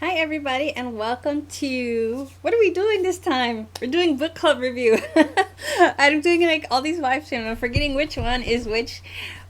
Hi, everybody, and welcome to what are we doing this time? We're doing book club review. I'm doing like all these live streams. I'm forgetting which one is which.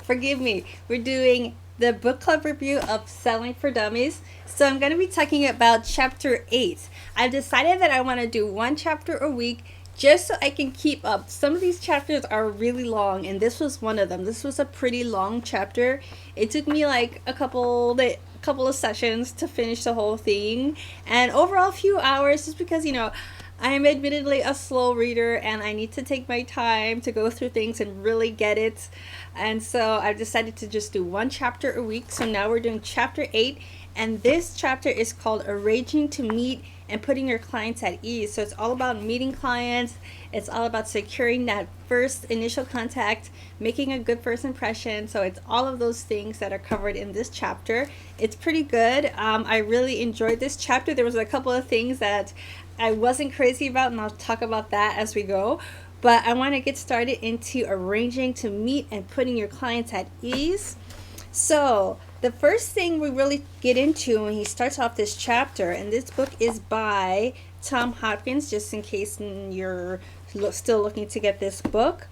Forgive me. We're doing the book club review of Selling for Dummies. So I'm going to be talking about chapter 8. I've decided that I want to do one chapter a week just so I can keep up. Some of these chapters are really long, and this was one of them. This was a pretty long chapter. It took me like a couple of sessions to finish the whole thing, and overall a few hours, just because I am admittedly a slow reader and I need to take my time to go through things and really get it. And so I've decided to just do one chapter a week. So now we're doing chapter 8, and this chapter is called Arranging to Meet and Putting Your Clients at Ease. So it's all about meeting clients. It's all about securing that first initial contact, making a good first impression. So it's all of those things that are covered in this chapter. It's pretty good. I really enjoyed this chapter. There was a couple of things that I wasn't crazy about, and I'll talk about that as we go. But I want to get started into arranging to meet and putting your clients at ease. So the first thing we really get into when he starts off this chapter, and this book is by Tom Hopkins, just in case you're still looking to get this book.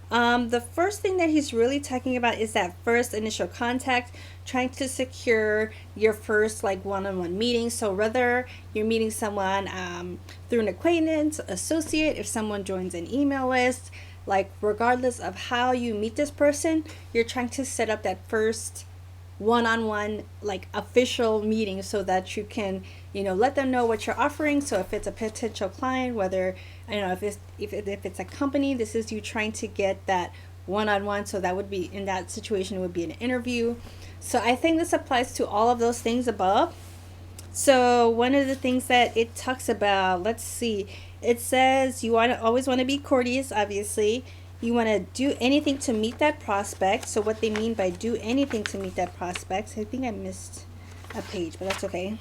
The first thing that he's really talking about is that first initial contact, trying to secure your first like one-on-one meeting. So whether you're meeting someone through an acquaintance, associate, if someone joins an email list, like regardless of how you meet this person, you're trying to set up that first one-on-one like official meeting so that you can let them know what you're offering. So if it's a potential client, whether if it's a company, this is you trying to get that one-on-one. So that would be, in that situation, it would be an interview. So I think this applies to all of those things above. So one of the things that it talks about, let's see, it says you always want to be courteous, obviously. You want to do anything to meet that prospect. So what they mean by do anything to meet that prospect, I think I missed a page, but that's okay.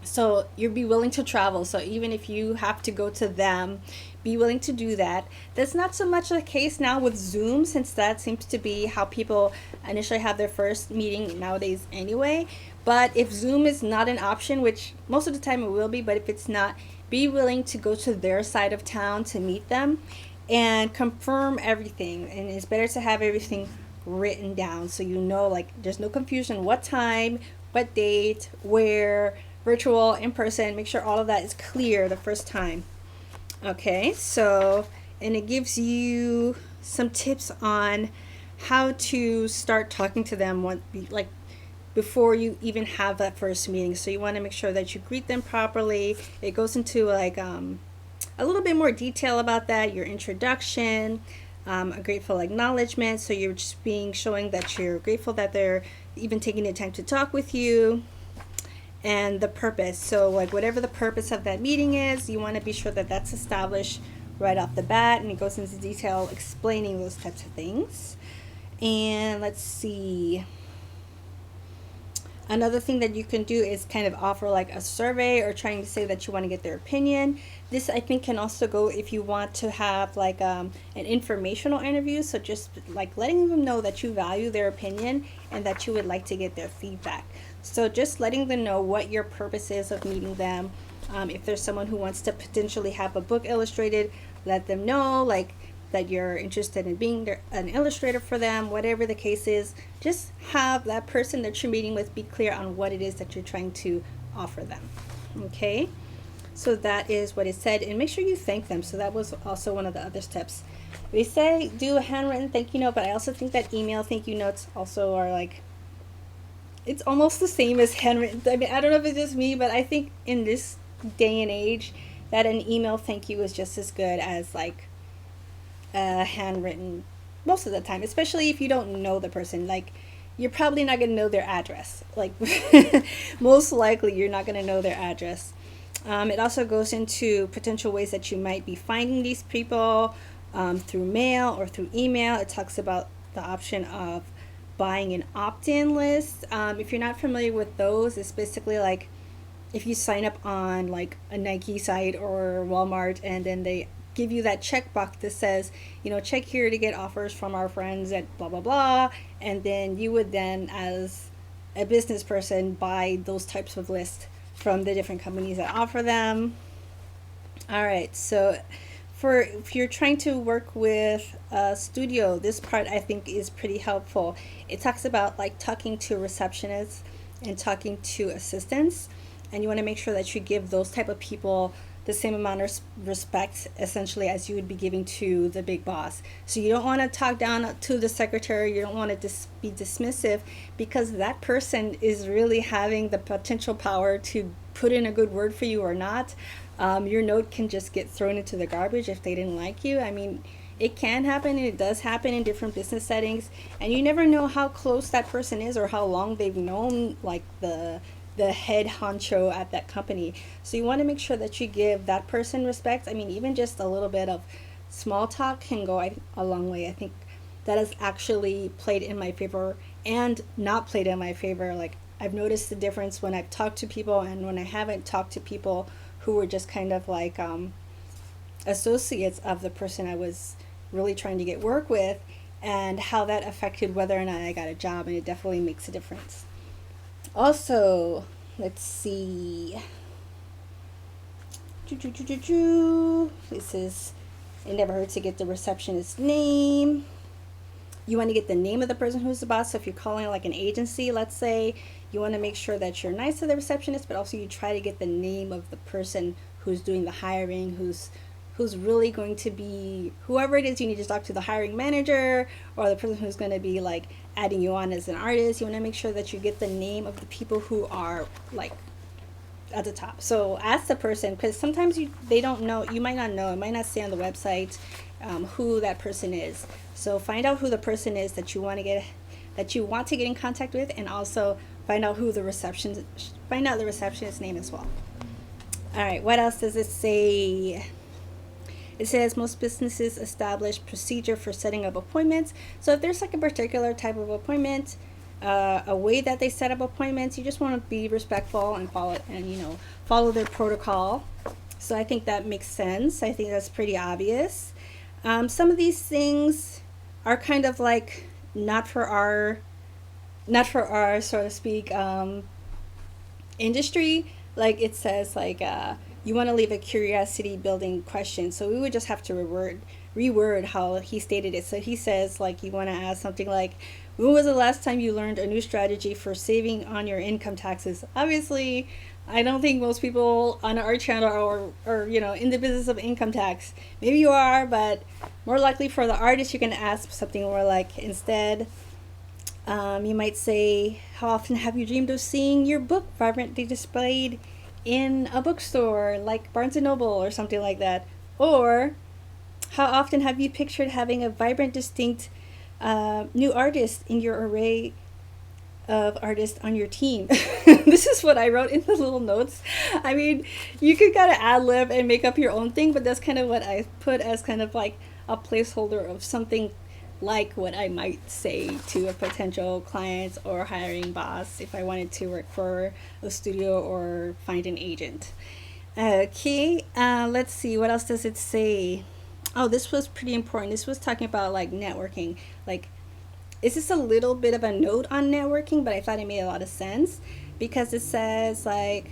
So you'll be willing to travel. So even if you have to go to them, be willing to do that. That's not so much the case now with Zoom, since that seems to be how people initially have their first meeting nowadays anyway. But if Zoom is not an option, which most of the time it will be, but if it's not, be willing to go to their side of town to meet them and confirm everything. And it's better to have everything written down so like there's no confusion what time, what date, where, virtual, in person. Make sure all of that is clear the first time. Okay, so, and it gives you some tips on how to start talking to them like before you even have that first meeting. So you want to make sure that you greet them properly. It goes into like a little bit more detail about that, your introduction, a grateful acknowledgement. So you're just showing that you're grateful that they're even taking the time to talk with you, and the purpose. So like whatever the purpose of that meeting is, you want to be sure that that's established right off the bat, and it goes into detail explaining those types of things. And let's see. Another thing that you can do is kind of offer like a survey, or trying to say that you want to get their opinion. This I think can also go if you want to have like an informational interview. So just like letting them know that you value their opinion and that you would like to get their feedback. So just letting them know what your purpose is of meeting them. If there's someone who wants to potentially have a book illustrated, let them know like that you're interested in being an illustrator for them. Whatever the case is, just have that person that you're meeting with be clear on what it is that you're trying to offer them. Okay, so that is what it said, and make sure you thank them. So that was also one of the other steps. They say do a handwritten thank you note, but I also think that email thank you notes also are like, it's almost the same as handwritten. I mean, I don't know if it's just me, but I think in this day and age that an email thank you is just as good as like a handwritten most of the time, especially if you don't know the person. Like, you're probably not going to know their address. Like, most likely you're not going to know their address. It also goes into potential ways that you might be finding these people through mail or through email. It talks about the option of buying an opt-in list. If you're not familiar with those, it's basically like if you sign up on like a Nike site or Walmart, and then they give you that checkbox that says, check here to get offers from our friends at blah, blah, blah. And then you would then, as a business person, buy those types of lists from the different companies that offer them. All right, so for if you're trying to work with a studio, this part I think is pretty helpful. It talks about like talking to receptionists and talking to assistants, and you want to make sure that you give those type of people the same amount of respect essentially as you would be giving to the big boss. So you don't want to talk down to the secretary, you don't want to be dismissive, because that person is really having the potential power to put in a good word for you or not. Your note can just get thrown into the garbage if they didn't like you. I mean, it can happen, and it does happen in different business settings, and you never know how close that person is or how long they've known like the head honcho at that company. So you want to make sure that you give that person respect. I mean, even just a little bit of small talk can go a long way. I think that has actually played in my favor and not played in my favor. Like, I've noticed the difference when I've talked to people and when I haven't talked to people who were just kind of like associates of the person I was really trying to get work with, and how that affected whether or not I got a job, and it definitely makes a difference. Also, let's see. This is, it never hurts to get the receptionist's name. You want to get the name of the person who's the boss. So if you're calling like an agency, let's say, you want to make sure that you're nice to the receptionist, but also you try to get the name of the person who's doing the hiring, who's really going to be, whoever it is, you need to talk to the hiring manager or the person who's going to be like adding you on as an artist. You want to make sure that you get the name of the people who are like at the top. So ask the person, because sometimes they don't know, you might not know, it might not say on the website who that person is. So find out who the person is that you want to get in contact with, and also find out the receptionist's name as well. All right, what else does it say? It says most businesses establish procedure for setting up appointments. So if there's like a particular type of appointment, a way that they set up appointments, you just want to be respectful and follow their protocol. So I think that makes sense. I think that's pretty obvious. Some of these things are kind of like not for our so to speak industry. Like it says like you want to leave a curiosity building question. So we would just have to reword how he stated it. So he says like you want to ask something like, when was the last time you learned a new strategy for saving on your income taxes? Obviously, I don't think most people on our channel are in the business of income tax. Maybe you are, but more likely for the artist, you can ask something more like, instead, you might say, how often have you dreamed of seeing your book vibrantly displayed in a bookstore like Barnes & Noble or something like that? Or, how often have you pictured having a vibrant, distinct new artist in your array of artists on your team? This is what I wrote in the little notes. I mean, you could kind of ad-lib and make up your own thing, but that's kind of what I put as kind of like a placeholder of something like what I might say to a potential client or hiring boss if I wanted to work for a studio or find an agent. Okay, let's see, what else does it say? Oh, this was pretty important. This was talking about like networking. Like, it's just a little bit of a note on networking, but I thought it made a lot of sense, because it says like,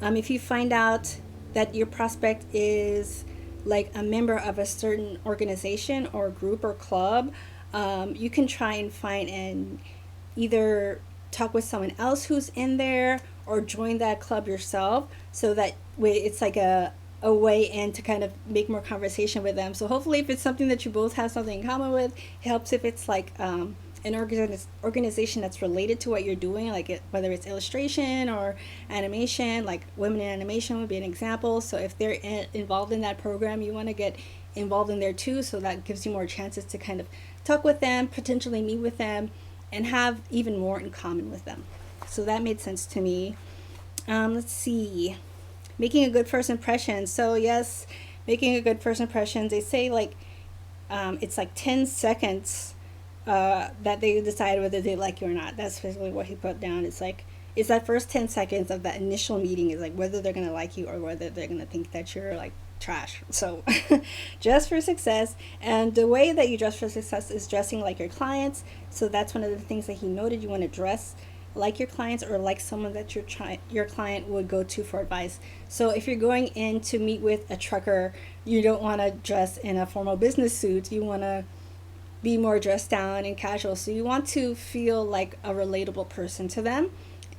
if you find out that your prospect is like a member of a certain organization or group or club, you can try and find and either talk with someone else who's in there or join that club yourself, so that way it's like a way in to kind of make more conversation with them. So hopefully if it's something that you both have something in common with, it helps if it's like an organization that's related to what you're doing, like whether it's illustration or animation, like Women in Animation would be an example. So if they're involved in that program, you want to get involved in there too, so that gives you more chances to kind of talk with them, potentially meet with them, and have even more in common with them. So that made sense to me. Let's see. Making a good first impression. So yes, making a good first impression. They say like it's like 10 seconds that they decide whether they like you or not. That's basically what he put down. It's like, it's that first 10 seconds of that initial meeting is like whether they're gonna like you or whether they're gonna think that you're like trash. So dress for success, and the way that you dress for success is dressing like your clients. So that's one of the things that he noted. You want to dress like your clients or like someone that your client would go to for advice. So if you're going in to meet with a trucker, you don't want to dress in a formal business suit. You want to be more dressed down and casual. So you want to feel like a relatable person to them.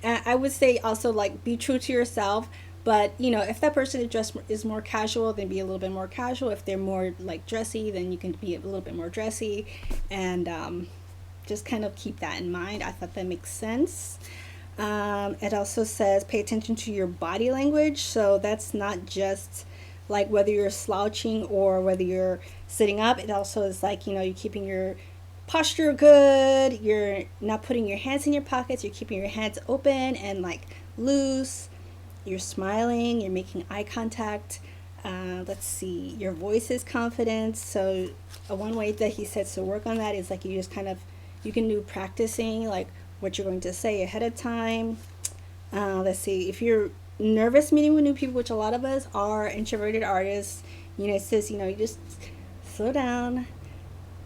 And I would say also like be true to yourself. But if that person is more casual, then be a little bit more casual. If they're more like dressy, then you can be a little bit more dressy, and just kind of keep that in mind. I thought that makes sense. It also says pay attention to your body language. So that's not just like whether you're slouching or whether you're sitting up. It also is like, you're keeping your posture good. You're not putting your hands in your pockets. You're keeping your hands open and like loose. You're smiling. You're making eye contact. Let's see. Your voice is confident. So one way that he says to work on that is like you can do practicing like what you're going to say ahead of time. Let's see. If you're nervous meeting with new people, which a lot of us are introverted artists, it says, you just slow down,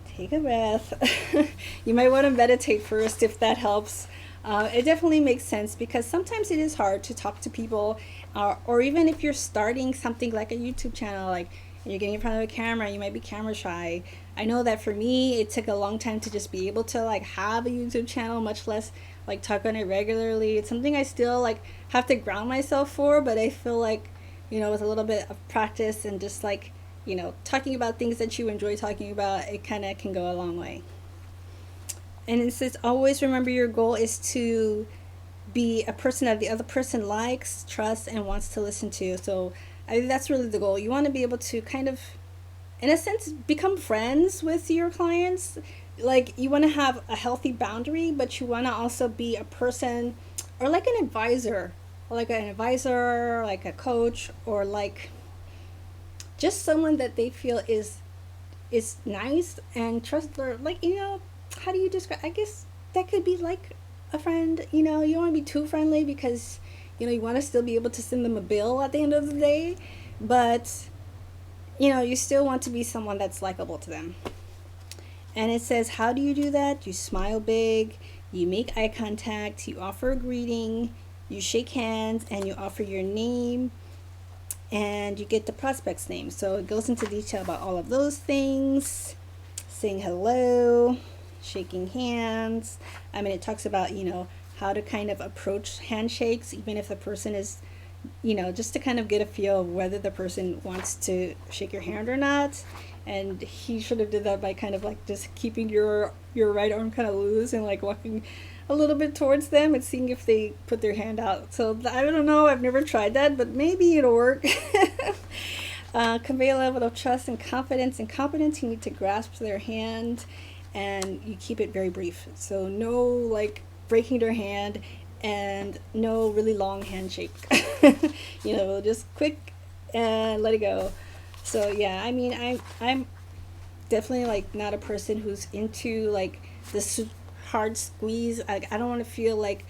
take a breath. You might want to meditate first if that helps. It definitely makes sense because sometimes it is hard to talk to people, or even if you're starting something like a YouTube channel, like you're getting in front of a camera, you might be camera shy. I know that for me, it took a long time to just be able to like have a YouTube channel, much less like talk on it regularly. It's something I still like have to ground myself for, but I feel like, with a little bit of practice and just like, talking about things that you enjoy talking about, it kind of can go a long way. And it says, always remember your goal is to be a person that the other person likes, trusts, and wants to listen to. So I think that's really the goal. You want to be able to kind of, in a sense, become friends with your clients. Like you want to have a healthy boundary, but you want to also be a person or like an advisor, like a coach, or like just someone that they feel is nice and trustworthy. Like, how do you describe? I guess that could be like a friend. You don't want to be too friendly because, you want to still be able to send them a bill at the end of the day. But, you still want to be someone that's likable to them. And it says, how do you do that? You smile big, you make eye contact, you offer a greeting, you shake hands, and you offer your name, and you get the prospect's name. So it goes into detail about all of those things. Saying hello, shaking hands. It talks about, how to kind of approach handshakes, even if the person is, just to kind of get a feel of whether the person wants to shake your hand or not. And he should have did that by kind of like just keeping your right arm kind of loose and like walking a little bit towards them and seeing if they put their hand out. So I don't know, I've never tried that, but maybe it'll work. Convey a level of trust and confidence. In confidence, you need to grasp their hand and you keep it very brief. So no like breaking their hand and no really long handshake. Just quick and let it go. So yeah, I'm definitely like not a person who's into like this hard squeeze. I don't want to feel like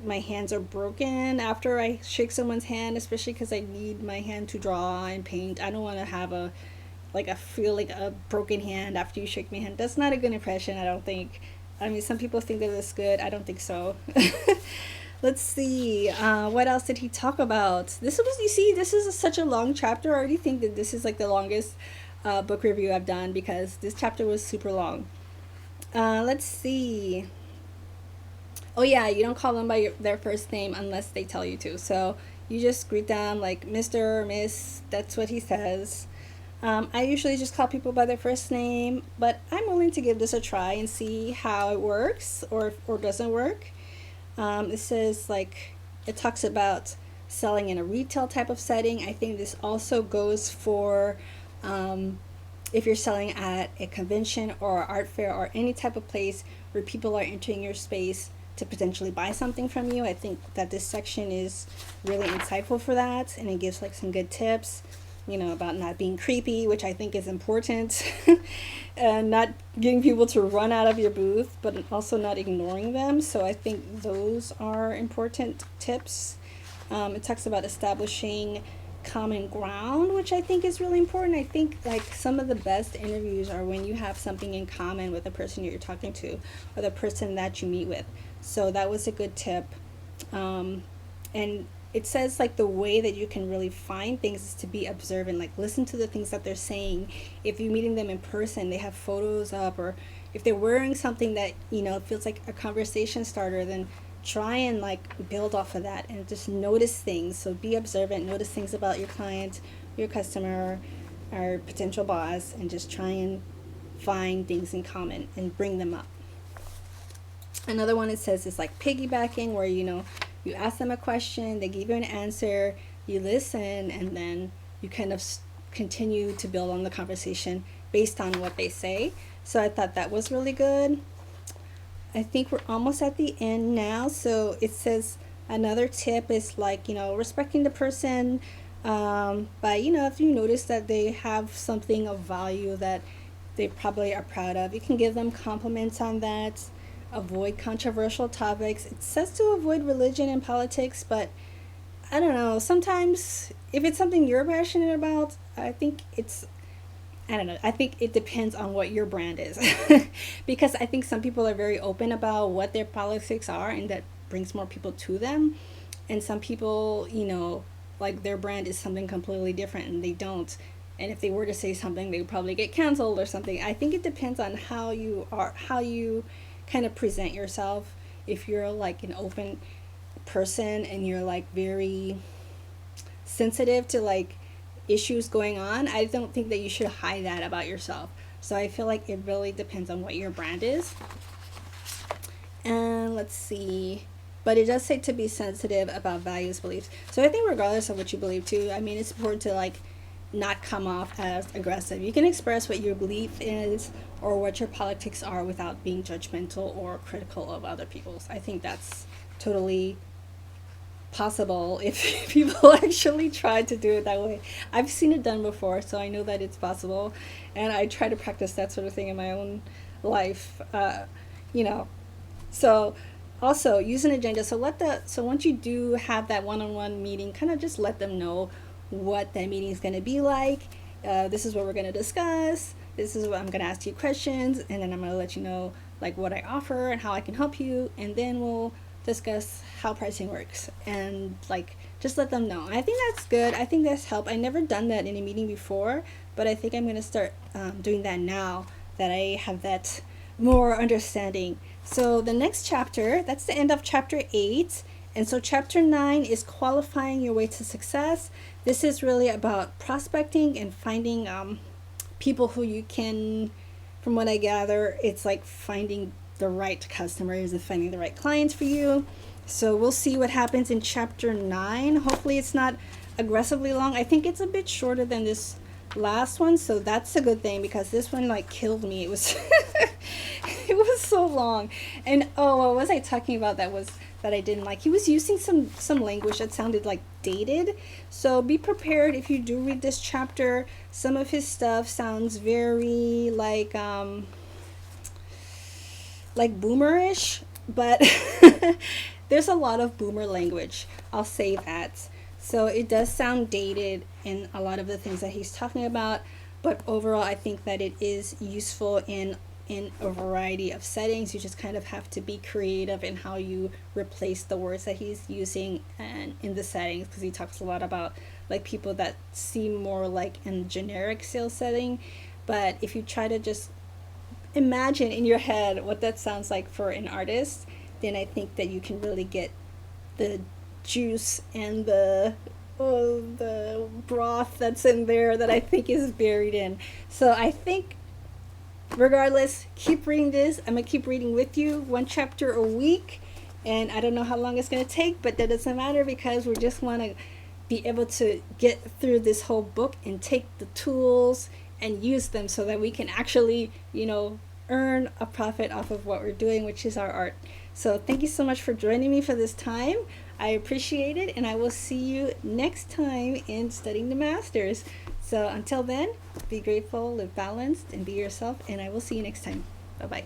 my hands are broken after I shake someone's hand, especially because I need my hand to draw and paint. I don't want to have a feel like a broken hand after you shake my hand. That's not a good impression, I don't think. Some people think that it's good. I don't think so. Let's see. What else did he talk about? This is such a long chapter. I already think that this is like the longest book review I've done because this chapter was super long. Let's see. Oh yeah, you don't call them by their first name unless they tell you to. So you just greet them like Mr. or Miss. That's what he says. I usually just call people by their first name, but I'm willing to give this a try and see how it works or doesn't work. It says it talks about selling in a retail type of setting. I think this also goes for if you're selling at a convention or art fair or any type of place where people are entering your space to potentially buy something from you. I think that this section is really insightful for that, and it gives some good tips, about not being creepy, which I think is important, and not getting people to run out of your booth, but also not ignoring them. So I think those are important tips. It talks about establishing common ground, which I think is really important. I think some of the best interviews are when you have something in common with the person you're talking to or the person that you meet with. So that was a good tip. And it says like the way that you can really find things is to be observant, like listen to the things that they're saying. If you're meeting them in person, they have photos up, or if they're wearing something that feels like a conversation starter, then try and like build off of that and just notice things. So be observant, notice things about your client, your customer, or potential boss, and just try and find things in common and bring them up. Another one it says is like piggybacking, where you ask them a question, they give you an answer, you listen, and then you kind of continue to build on the conversation based on what they say. So I thought that was really good. I think we're almost at the end now. So it says another tip is like, respecting the person by, if you notice that they have something of value that they probably are proud of, you can give them compliments on that. Avoid controversial topics. It says to avoid religion and politics, but I don't know. Sometimes if it's something you're passionate about, I think it depends on what your brand is. Because I think some people are very open about what their politics are, and that brings more people to them. And some people, like their brand is something completely different and they don't. And if they were to say something, they would probably get canceled or something. I think it depends on how you kind of present yourself. If you're like an open person and you're like very sensitive to like issues going on, I don't think that you should hide that about yourself. So I feel like it really depends on what your brand is. And let's see, but it does say to be sensitive about values, beliefs. So I think regardless of what you believe too, I mean, it's important to like not come off as aggressive. You can express what your belief is or what your politics are without being judgmental or critical of other people's. I think that's totally possible if people actually try to do it that way. I've seen it done before, so I know that it's possible, and I try to practice that sort of thing in my own life. So also use an agenda. So once you do have that one-on-one meeting, kind of just let them know what that meeting is going to be like. This is what we're going to discuss. This is what I'm going to ask you questions, and then I'm going to let you know like what I offer and how I can help you, and then we'll discuss how pricing works, and like just let them know. I think that's good. I think that's helped. I never done that in a meeting before, but I think I'm going to start doing that now that I have that more understanding. So the next chapter, that's the end of chapter 8. And so chapter 9 is qualifying your way to success. This is really about prospecting and finding people who you can, from what I gather, it's like finding the right customers and finding the right clients for you. So we'll see what happens in chapter 9. Hopefully it's not aggressively long. I think it's a bit shorter than this last one, so that's a good thing, because this one like killed me. It was it was so long. And what was I talking about that I didn't like? He was using some language that sounded like dated. So be prepared if you do read this chapter. Some of his stuff sounds very like boomerish, but there's a lot of boomer language. I'll say that. So it does sound dated in a lot of the things that he's talking about, but overall I think that it is useful in a variety of settings. You just kind of have to be creative in how you replace the words that he's using and in the settings, because he talks a lot about like people that seem more like in generic sales setting. But if you try to just imagine in your head what that sounds like for an artist, then I think that you can really get the juice and the broth that's in there that I think is buried in. So I think regardless, keep reading this. I'm gonna keep reading with you, one chapter a week, and I don't know how long it's gonna take, but that doesn't matter, because we just want to be able to get through this whole book and take the tools and use them so that we can actually earn a profit off of what we're doing, which is our art. So thank you so much for joining me for this time. I appreciate it, and I will see you next time in Studying the Masters. So until then, be grateful, live balanced, and be yourself, and I will see you next time. Bye-bye.